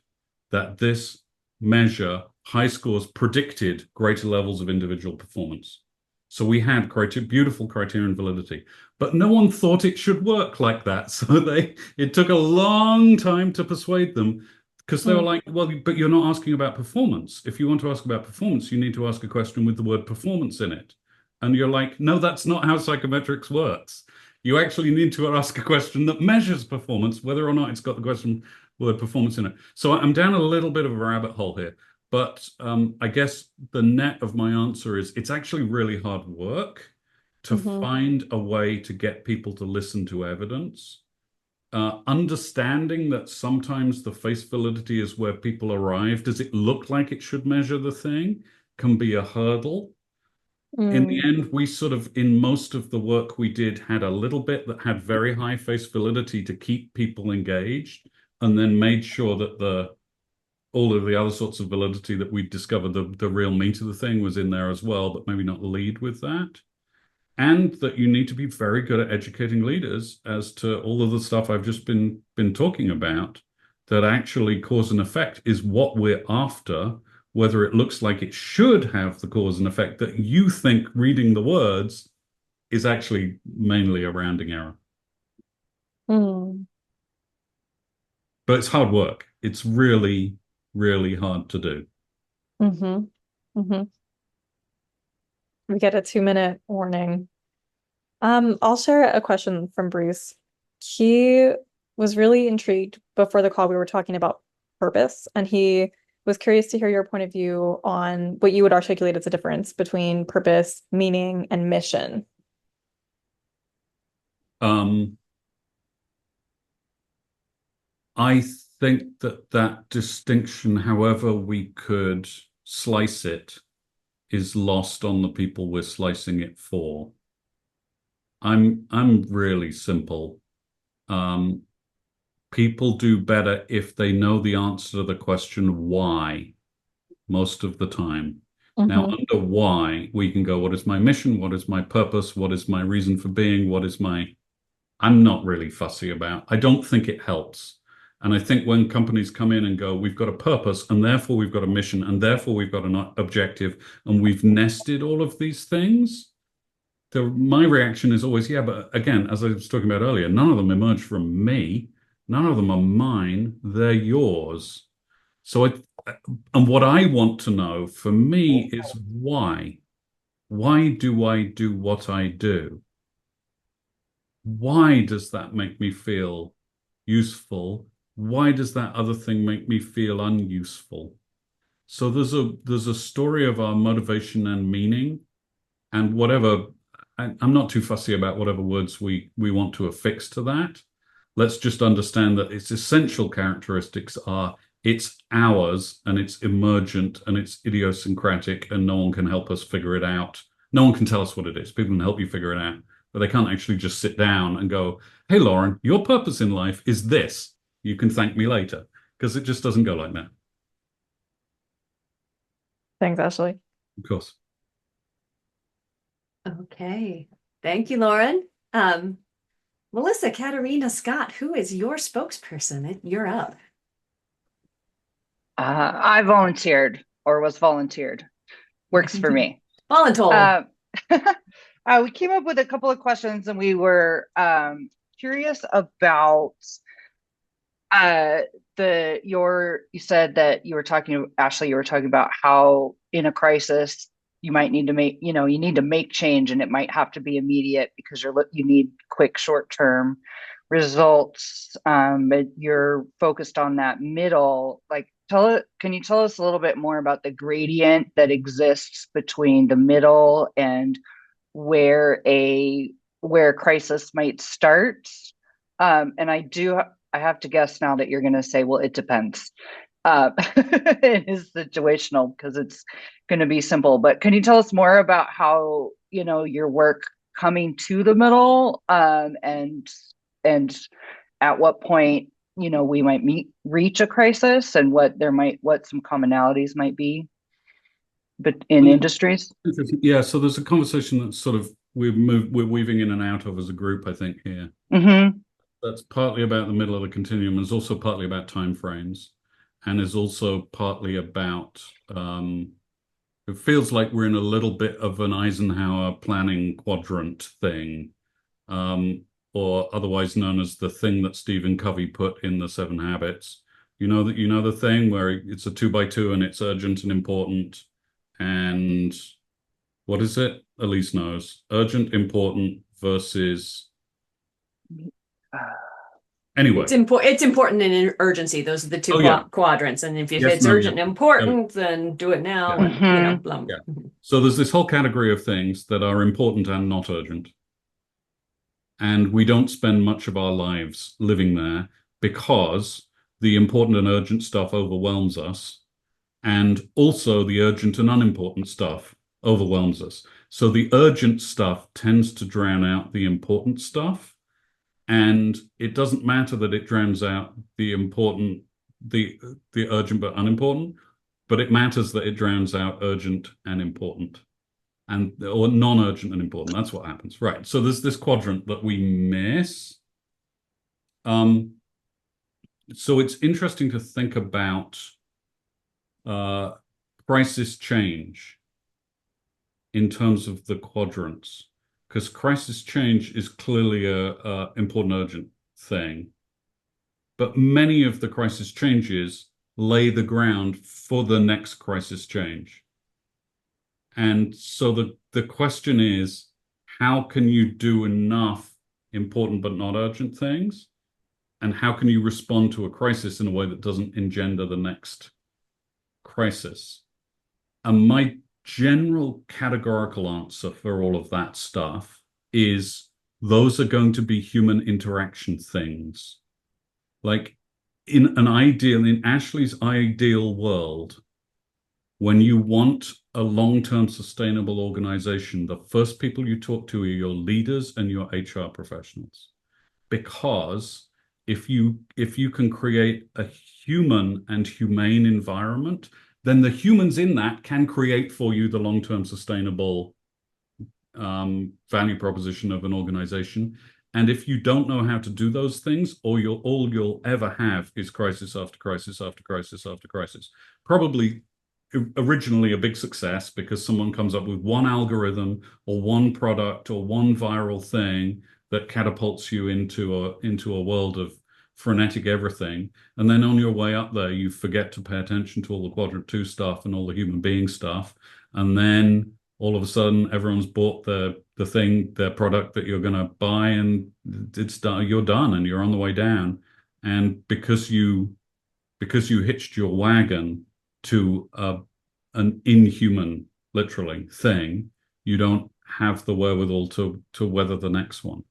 [SPEAKER 2] that this measure, high scores, predicted greater levels of individual performance. So we had beautiful criterion validity, but no one thought it should work like that. So it took a long time to persuade them, because they were like, well, but you're not asking about performance. If you want to ask about performance, you need to ask a question with the word performance in it. And you're like, no, that's not how psychometrics works. You actually need to ask a question that measures performance, whether or not it's got the word performance in it. So I'm down a little bit of a rabbit hole here. But I guess the net of my answer is it's actually really hard work to find a way to get people to listen to evidence. Understanding that sometimes the face validity is where people arrive. Does it look like it should measure the thing? Can be a hurdle. In the end, we sort of, in most of the work we did, had a little bit that had very high face validity to keep people engaged, and then made sure that all of the other sorts of validity that we discovered, the real meat of the thing was in there as well, but maybe not lead with that. And that you need to be very good at educating leaders as to all of the stuff I've just been talking about, that actually cause and effect is what we're after, whether it looks like it should have the cause and effect that you think reading the words is actually mainly a rounding error. But it's hard work. It's really, really hard to do.
[SPEAKER 4] We get a 2-minute warning. I'll share a question from Bruce. He was really intrigued before the call. We were talking about purpose, and he was curious to hear your point of view on what you would articulate as a difference between purpose, meaning, and mission.
[SPEAKER 2] I think that distinction, however we could slice it, is lost on the people we're slicing it for. I'm really simple. People do better if they know the answer to the question why, most of the time. Now, under why, we can go, what is my mission? What is my purpose? What is my reason for being? I'm not really fussy about. I don't think it helps. And I think when companies come in and go, we've got a purpose, and therefore we've got a mission, and therefore we've got an objective, and we've nested all of these things, my reaction is always, yeah, but again, as I was talking about earlier, none of them emerge from me. None of them are mine. They're yours. So and what I want to know for me is why. Why do I do what I do? Why does that make me feel useful? Why does that other thing make me feel unuseful? So there's a story of our motivation and meaning, and whatever. I'm not too fussy about whatever words we want to affix to that. Let's just understand that its essential characteristics are it's ours and it's emergent and it's idiosyncratic, and no one can help us figure it out. No one can tell us what it is. People can help you figure it out, but they can't actually just sit down and go, hey, Lauren, your purpose in life is this. You can thank me later, because it just doesn't go like that.
[SPEAKER 4] Thanks, Ashley.
[SPEAKER 2] Of course.
[SPEAKER 1] Okay. Thank you, Lauren. Melissa Katarina Scott, who is your spokesperson? You're up.
[SPEAKER 5] I volunteered or was volunteered. Works for me.
[SPEAKER 1] Voluntold.
[SPEAKER 5] We came up with a couple of questions, and we were curious about you said that you were talking, Ashley, you were talking about how in a crisis you might need to make, you need to make change, and it might have to be immediate because you need quick short-term results. But you're focused on that middle. Like, can you tell us a little bit more about the gradient that exists between the middle and where a crisis might start? And I have to guess now that you're going to say, well, it depends. It is situational because it's going to be simple. But can you tell us more about how, your work coming to the middle, and at what point, we might reach a crisis, and what some commonalities might be, but in industries?
[SPEAKER 2] Yeah, so there's a conversation that sort of we're weaving in and out of as a group, I think, here.
[SPEAKER 5] Mm-hmm.
[SPEAKER 2] That's partly about the middle of the continuum. It's also partly about timeframes, and is also partly about it feels like we're in a little bit of an Eisenhower planning quadrant thing, or otherwise known as the thing that Stephen Covey put in the 7 Habits. The thing where it's a 2x2 and it's urgent and important, and what is it? Elise knows. Urgent, important versus. Anyway,
[SPEAKER 1] it's important and urgency. Those are the two quadrants. And if it's urgent and important, then do it now.
[SPEAKER 5] Yeah.
[SPEAKER 1] And blah.
[SPEAKER 2] Yeah. So there's this whole category of things that are important and not urgent. And we don't spend much of our lives living there because the important and urgent stuff overwhelms us. And also the urgent and unimportant stuff overwhelms us. So the urgent stuff tends to drown out the important stuff. And it doesn't matter that it drowns out the important, the urgent but unimportant, but it matters that it drowns out urgent and important, or non-urgent and important. That's what happens, right? So there's this quadrant that we miss. So it's interesting to think about crisis change in terms of the quadrants, because crisis change is clearly a important, urgent thing. But many of the crisis changes lay the ground for the next crisis change. And so the question is, how can you do enough important but not urgent things? And how can you respond to a crisis in a way that doesn't engender the next crisis? And my general categorical answer for all of that stuff is those are going to be human interaction things. Like in Ashley's ideal world, when you want a long-term sustainable organization, the first people you talk to are your leaders and your HR professionals. Because if you can create a human and humane environment, then the humans in that can create for you the long-term sustainable value proposition of an organization. And if you don't know how to do those things, all you'll ever have is crisis after crisis after crisis after crisis. Probably originally a big success because someone comes up with one algorithm or one product or one viral thing that catapults you into a world of frenetic everything. And then on your way up there, you forget to pay attention to all the quadrant 2 stuff and all the human being stuff. And then all of a sudden everyone's bought their product that you're going to buy, and it's done, you're done and you're on the way down. And because you hitched your wagon to an inhuman, literally, thing, you don't have the wherewithal to weather the next one.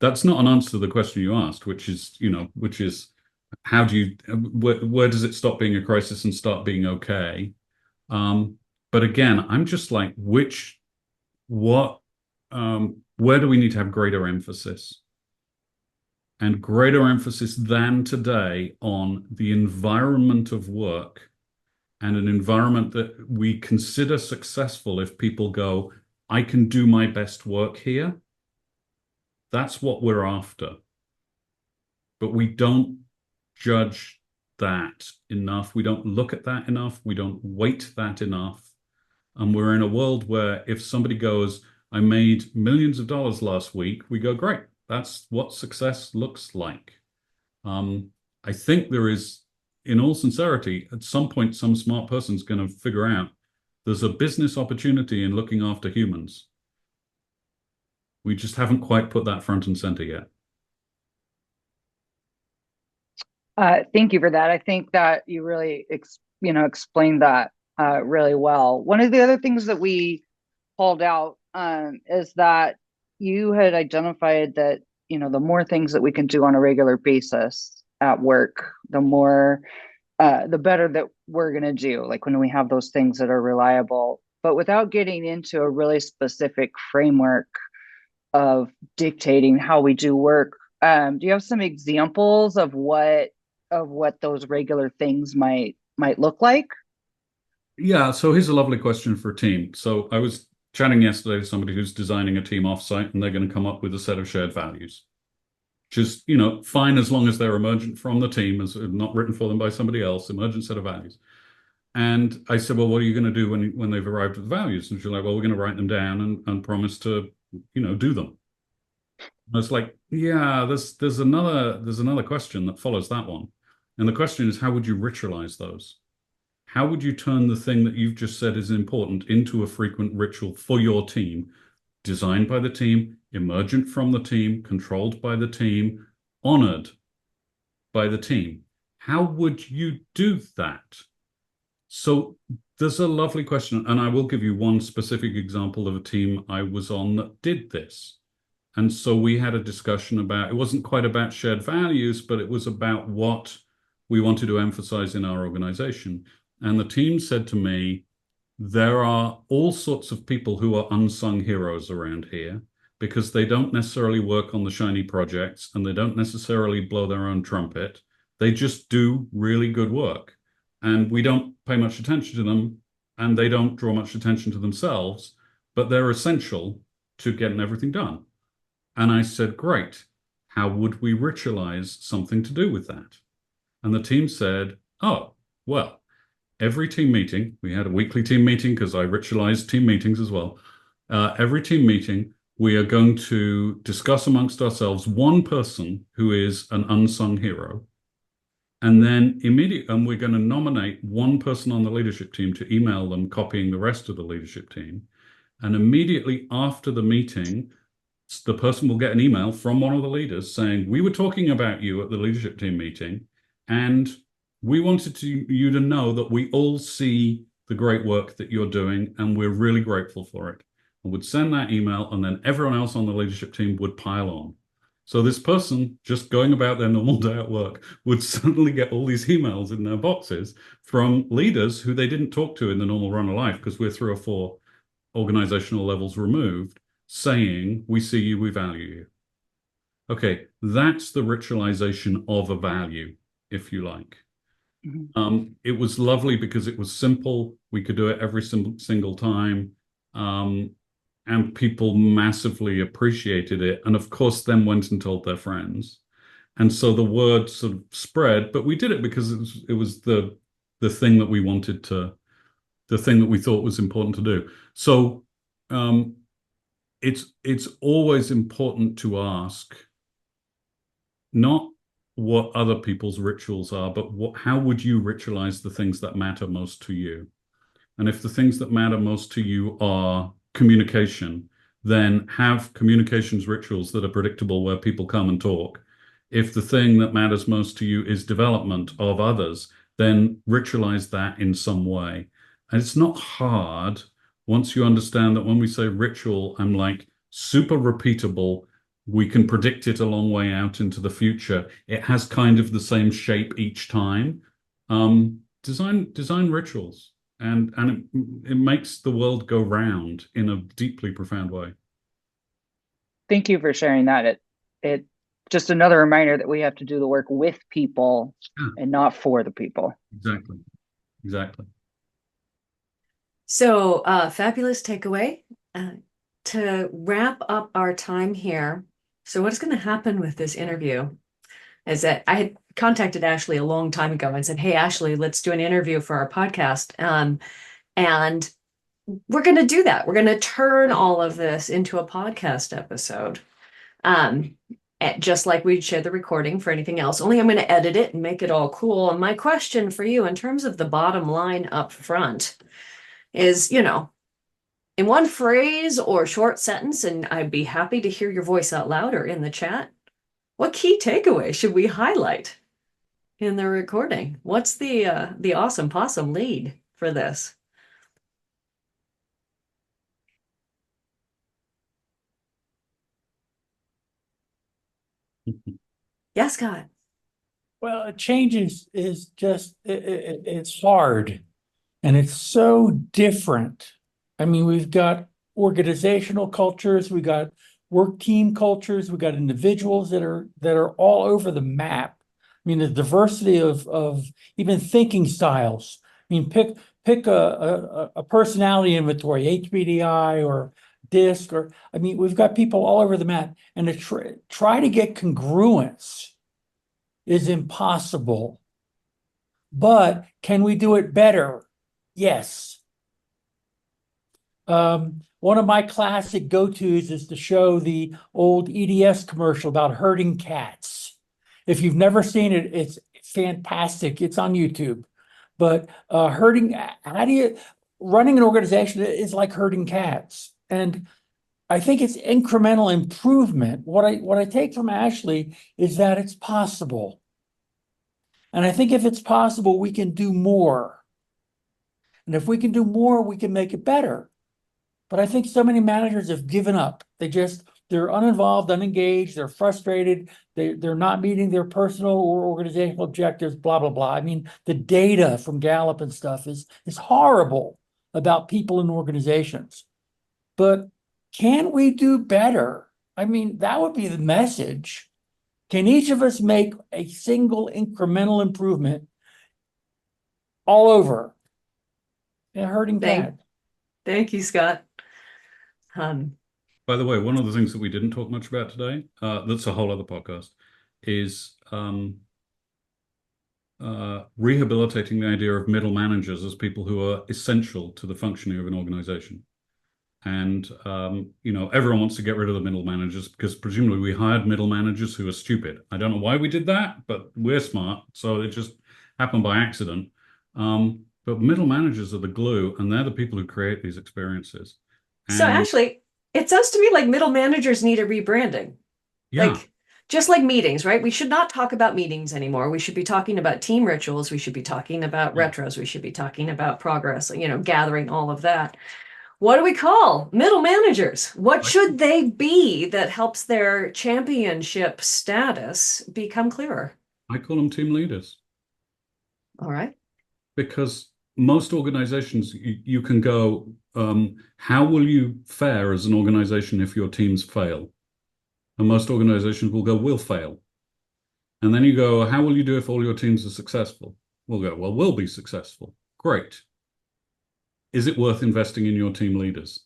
[SPEAKER 2] That's not an answer to the question you asked, which is how do you where does it stop being a crisis and start being okay? But again, I'm just like, where do we need to have greater emphasis? And greater emphasis than today on the environment of work, and an environment that we consider successful if people go, I can do my best work here. That's what we're after. But we don't judge that enough. We don't look at that enough. We don't weight that enough. And we're in a world where if somebody goes, I made millions of dollars last week, we go, great. That's what success looks like. I think there is, in all sincerity, at some point, some smart person's going to figure out there's a business opportunity in looking after humans. We just haven't quite put that front and center yet.
[SPEAKER 5] Thank you for that. I think that you really, explained that really well. One of the other things that we called out is that you had identified that, the more things that we can do on a regular basis at work, the better that we're going to do, like when we have those things that are reliable, but without getting into a really specific framework of dictating how we do work. Do you have some examples of what those regular things might look like?
[SPEAKER 2] Yeah, so here's a lovely question for a team. So I was chatting yesterday with somebody who's designing a team offsite, and they're going to come up with a set of shared values. Just, fine as long as they're emergent from the team, as not written for them by somebody else, emergent set of values. And I said, well, what are you going to do when they've arrived at the values? And she's like, well, we're going to write them down and promise to, do them. I was like, yeah, there's another question that follows that one. And the question is, how would you ritualize those? How would you turn the thing that you've just said is important into a frequent ritual for your team, designed by the team, emergent from the team, controlled by the team, honored by the team? How would you do that? So there's a lovely question, and I will give you one specific example of a team I was on that did this. And so we had a discussion about, it wasn't quite about shared values, but it was about what we wanted to emphasize in our organization. And the team said to me, there are all sorts of people who are unsung heroes around here because they don't necessarily work on the shiny projects and they don't necessarily blow their own trumpet. They just do really good work. And we don't pay much attention to them, and they don't draw much attention to themselves, but they're essential to getting everything done. And I said, great, how would we ritualize something to do with that? And the team said, oh, well, every team meeting, we had a weekly team meeting because I ritualized team meetings as well. Every team meeting, we are going to discuss amongst ourselves one person who is an unsung hero. And then and we're going to nominate one person on the leadership team to email them, copying the rest of the leadership team. And immediately after the meeting, the person will get an email from one of the leaders saying, we were talking about you at the leadership team meeting, and we wanted you to know that we all see the great work that you're doing, and we're really grateful for it. And would send that email, and then everyone else on the leadership team would pile on. So this person, just going about their normal day at work, would suddenly get all these emails in their boxes from leaders who they didn't talk to in the normal run of life, because we're 3 or 4 organizational levels removed, saying, we see you, we value you. Okay, that's the ritualization of a value, if you like. Mm-hmm. It was lovely because it was simple. We could do it every single time. and people massively appreciated it. And of course, then went and told their friends. And so the word sort of spread, but we did it because it was the thing that we wanted to, the thing that we thought was important to do. So it's always important to ask not what other people's rituals are, but how would you ritualize the things that matter most to you? And if the things that matter most to you are communication, then have communications rituals that are predictable where people come and talk. If the thing that matters most to you is development of others, then ritualize that in some way. And it's not hard once you understand that when we say ritual, I'm like super repeatable. We can predict it a long way out into the future. It has kind of the same shape each time. Design rituals, and it makes the world go round in a deeply profound way.
[SPEAKER 5] Thank you for sharing that. It just another reminder that we have to do the work with people and not for the people.
[SPEAKER 2] Exactly.
[SPEAKER 1] So, fabulous takeaway. To wrap up our time here, so what's going to happen with this interview is that I had contacted Ashley a long time ago and said, hey, Ashley, let's do an interview for our podcast. And we're going to do that. We're going to turn all of this into a podcast episode. Just like we'd share the recording for anything else, only I'm going to edit it and make it all cool. And my question for you in terms of the bottom line up front is, in one phrase or short sentence, and I'd be happy to hear your voice out loud or in the chat, what key takeaway should we highlight in the recording? What's the awesome possum lead for this? Yes, Scott.
[SPEAKER 6] Well, change is just it's hard, and it's so different. I mean, we've got organizational cultures, we got work team cultures, we got individuals that are all over the map. I mean, the diversity of even thinking styles. I mean, pick a personality inventory, HBDI or DISC, or I mean, we've got people all over the map, and to try to get congruence is impossible. But can we do it better? Yes. One of my classic go-tos is to show the old EDS commercial about herding cats. If you've never seen it, it's fantastic. It's on YouTube. But running an organization is like herding cats. And I think it's incremental improvement. What I take from Ashley is that it's possible. And I think if it's possible, we can do more. And if we can do more, we can make it better. But I think so many managers have given up. They're uninvolved, unengaged, they're frustrated, they're not meeting their personal or organizational objectives, blah, blah, blah. I mean, the data from Gallup and stuff is horrible about people in organizations. But can we do better? I mean, that would be the message. Can each of us make a single incremental improvement all over? A herding cat.
[SPEAKER 1] Thank you, Scott.
[SPEAKER 2] By the way, one of the things that we didn't talk much about today, that's a whole other podcast, is rehabilitating the idea of middle managers as people who are essential to the functioning of an organization. And, everyone wants to get rid of the middle managers because presumably we hired middle managers who are stupid. I don't know why we did that, but we're smart. So it just happened by accident. But middle managers are the glue, and they're the people who create these experiences.
[SPEAKER 1] So Ashley, it sounds to me like middle managers need a rebranding.
[SPEAKER 2] Yeah.
[SPEAKER 1] Like, just like meetings, right? We should not talk about meetings anymore. We should be talking about team rituals. We should be talking about retros. We should be talking about progress, gathering all of that. What do we call middle managers? What should they be that helps their championship status become clearer?
[SPEAKER 2] I call them team leaders.
[SPEAKER 1] All right.
[SPEAKER 2] Because most organizations, you can go, how will you fare as an organization if your teams fail? And most organizations will go, we'll fail. And then you go, how will you do if all your teams are successful? We'll go, well, we'll be successful. Great. Is it worth investing in your team leaders?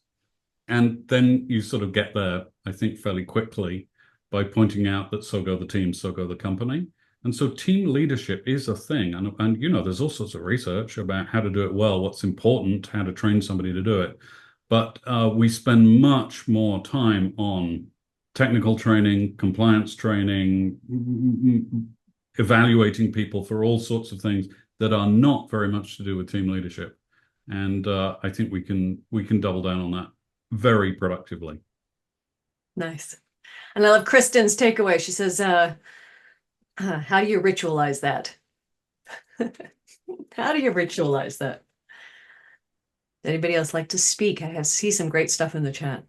[SPEAKER 2] And then you sort of get there, I think, fairly quickly by pointing out that so go the team, so go the company. And so team leadership is a thing. And there's all sorts of research about how to do it well, what's important, how to train somebody to do it. But we spend much more time on technical training, compliance training, evaluating people for all sorts of things that are not very much to do with team leadership. And I think we can double down on that very productively.
[SPEAKER 1] Nice. And I love Kristen's takeaway. She says, how do you ritualize that? How do you ritualize that? Anybody else like to speak? I see some great stuff in the chat.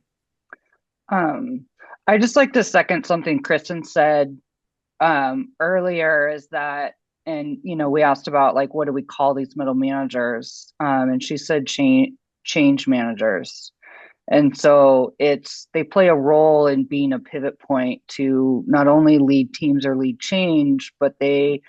[SPEAKER 5] I just like to second something Kristen said earlier, is that, and we asked about like, what do we call these middle managers? And she said change managers. And so they play a role in being a pivot point to not only lead teams or lead change, but they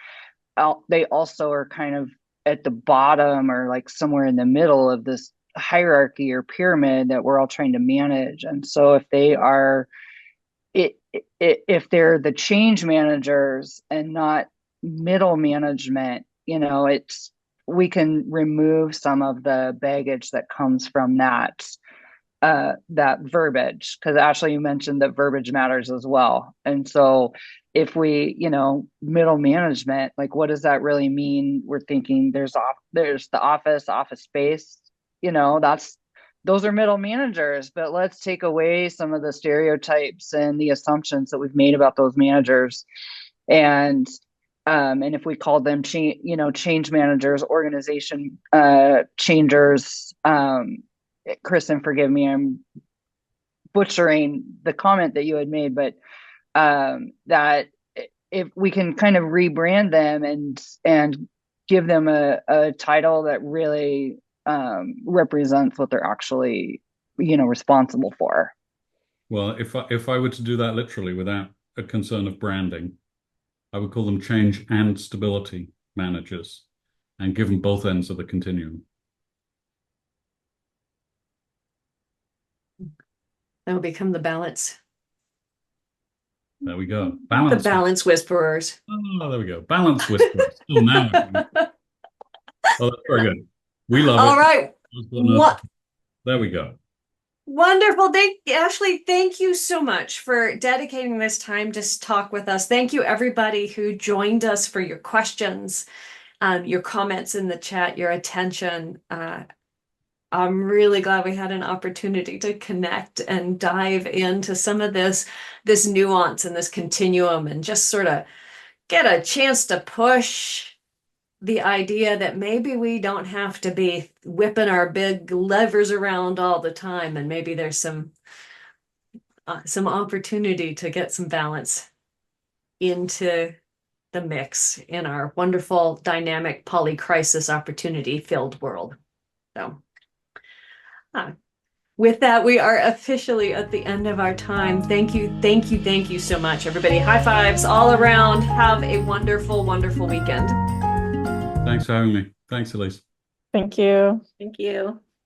[SPEAKER 5] also are kind of at the bottom or like somewhere in the middle of this hierarchy or pyramid that we're all trying to manage. And so if they are, if they're the change managers and not middle management, we can remove some of the baggage that comes from that verbiage, because Ashley, you mentioned that verbiage matters as well. And so if we, middle management, like what does that really mean? We're thinking there's the office space, those are middle managers, but let's take away some of the stereotypes and the assumptions that we've made about those managers. And if we call them change managers, organization changers, Kristen, forgive me, I'm butchering the comment that you had made, but that if we can kind of rebrand them and give them a title that really represents what they're actually, responsible for.
[SPEAKER 2] Well, if I were to do that literally without a concern of branding, I would call them change and stability managers and give them both ends of the continuum.
[SPEAKER 1] That will become the balance.
[SPEAKER 2] There we go.
[SPEAKER 1] The balance whisperers.
[SPEAKER 2] Oh, there we go. Balance whisperers. Oh, now. Oh, that's very good. We love it.
[SPEAKER 1] All right. What?
[SPEAKER 2] There we go.
[SPEAKER 1] Wonderful. Ashley, thank you so much for dedicating this time to talk with us. Thank you, everybody who joined us, for your questions, your comments in the chat, your attention. I'm really glad we had an opportunity to connect and dive into some of this nuance and this continuum, and just sort of get a chance to push the idea that maybe we don't have to be whipping our big levers around all the time, and maybe there's some opportunity to get some balance into the mix in our wonderful, dynamic, polycrisis, opportunity-filled world. So, with that, we are officially at the end of our time. Thank you so much, everybody. High fives all around. Have a wonderful, wonderful weekend.
[SPEAKER 2] Thanks for having me. Thanks, Elise.
[SPEAKER 4] Thank you.
[SPEAKER 1] Thank you.